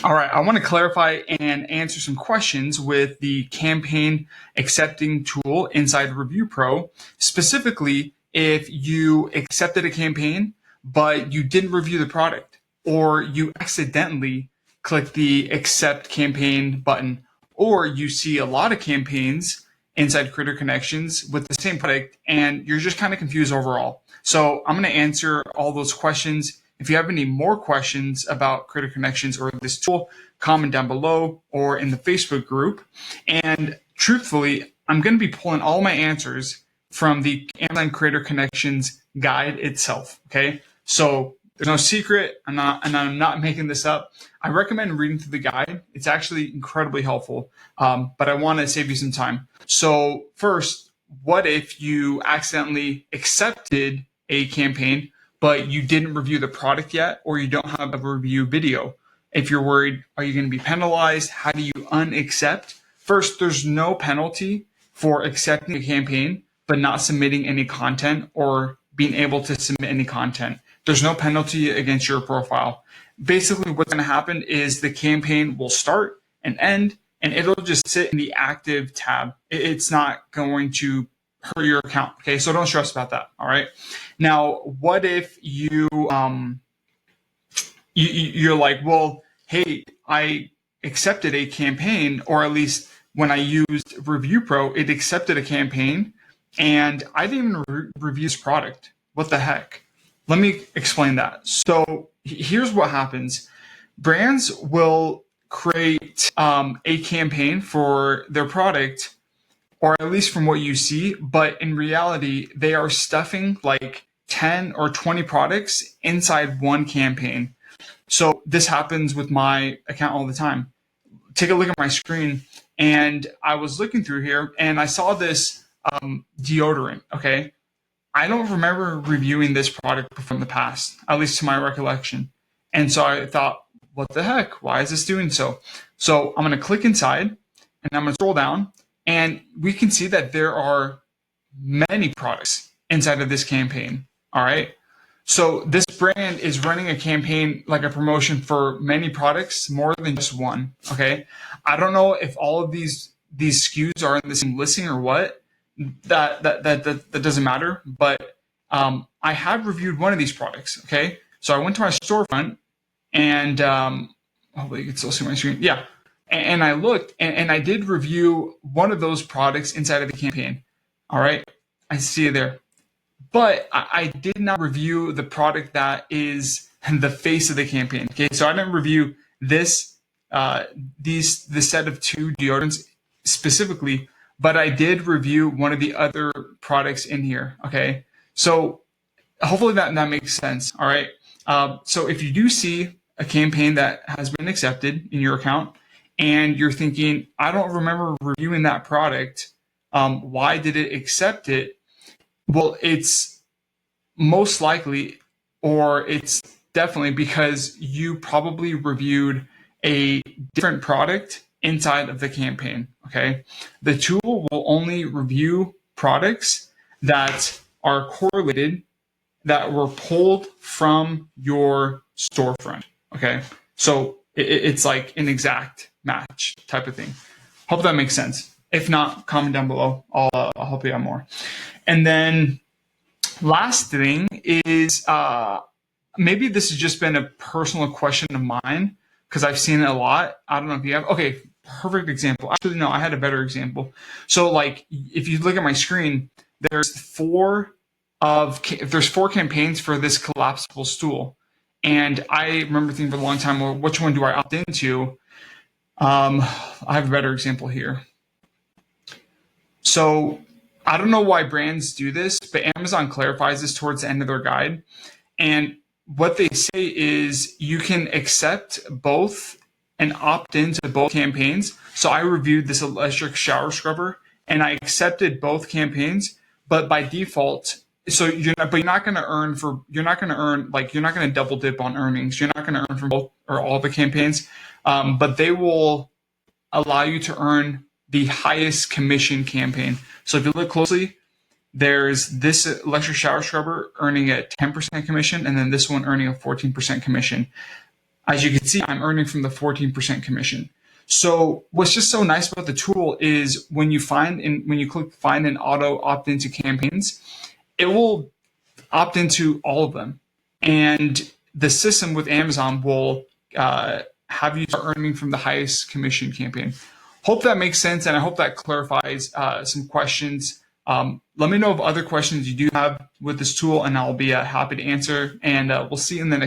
All right, I want to clarify and answer some questions with the campaign accepting tool inside Review Pro. Specifically, if you accepted a campaign, but you didn't review the product, or you accidentally click the accept campaign button, or you see a lot of campaigns inside Creator Connections with the same product, and you're just kind of confused overall. So I'm going to answer all those questions. If you have any more questions about Creator Connections or this tool, comment down below or in the Facebook group. And truthfully, I'm going to be pulling all my answers from the Amazon Creator Connections guide itself. Okay, so there's no secret. I'm not making this up. I recommend reading through the guide. It's actually incredibly helpful, but I want to save you some time. So first, what if you accidentally accepted a campaign, but you didn't review the product yet, or you don't have a review video? If you're worried, are you going to be penalized? How do you unaccept? First, there's no penalty for accepting a campaign, but not submitting any content or being able to submit any content. There's no penalty against your profile. Basically, what's going to happen is the campaign will start and end, and it'll just sit in the active tab. It's not going to hurt your account. Okay, so don't stress about that. All right. Now, what if you're like, well, hey, I accepted a campaign, or at least when I used Review Pro, it accepted a campaign, and I didn't even review this product. What the heck? Let me explain that. So here's what happens. Brands will create a campaign for their product, or at least from what you see, but in reality, they are stuffing like 10 or 20 products inside one campaign. So this happens with my account all the time. Take a look at my screen, and I was looking through here, and I saw this deodorant, okay? I don't remember reviewing this product from the past, at least to my recollection. And so I thought, what the heck? Why is this doing so? So I'm going to click inside, and I'm going to scroll down, and we can see that there are many products inside of this campaign, all right? So this brand is running a campaign, like a promotion for many products, more than just one, okay? I don't know if all of these SKUs are in the same listing or what. That doesn't matter, but I have reviewed one of these products, okay? So I went to my storefront, and hopefully you can still see my screen. Yeah, and I looked, and I did review one of those products inside of the campaign, all right? I see it there. But I did not review the product that is the face of the campaign. Okay, so I didn't review this set of 2 deodorants specifically, but I did review one of the other products in here. Okay, so hopefully that makes sense. All right. So if you do see a campaign that has been accepted in your account, and you're thinking, I don't remember reviewing that product, why did it accept it? Well, it's most likely, or it's definitely because you probably reviewed a different product inside of the campaign, okay? The tool will only review products that are correlated, that were pulled from your storefront, okay? So it's like an exact match type of thing. Hope that makes sense. If not, comment down below. I'll help you out more. And then last thing is, maybe this has just been a personal question of mine because I've seen it a lot. I don't know if you have. Okay, perfect example. Actually, no, I had a better example. So like, if you look at my screen, there's 4 campaigns for this collapsible stool. And I remember thinking for a long time, well, which one do I opt into? I have a better example here. So I don't know why brands do this, but Amazon clarifies this towards the end of their guide. And what they say is you can accept both and opt into both campaigns. So I reviewed this electric shower scrubber and I accepted both campaigns, but by default, so you're not going to double dip on earnings. You're not going to earn from both or all the campaigns, but they will allow you to earn the highest commission campaign. So if you look closely, there's this electric shower scrubber earning a 10% commission, and then this one earning a 14% commission. as you can see, I'm earning from the 14% commission. So what's just so nice about the tool is when you click find and auto opt into campaigns, it will opt into all of them. And the system with Amazon will have you start earning from the highest commission campaign. Hope that makes sense, and I hope that clarifies some questions. Let me know of other questions you do have with this tool, and I'll be happy to answer. And we'll see you in the next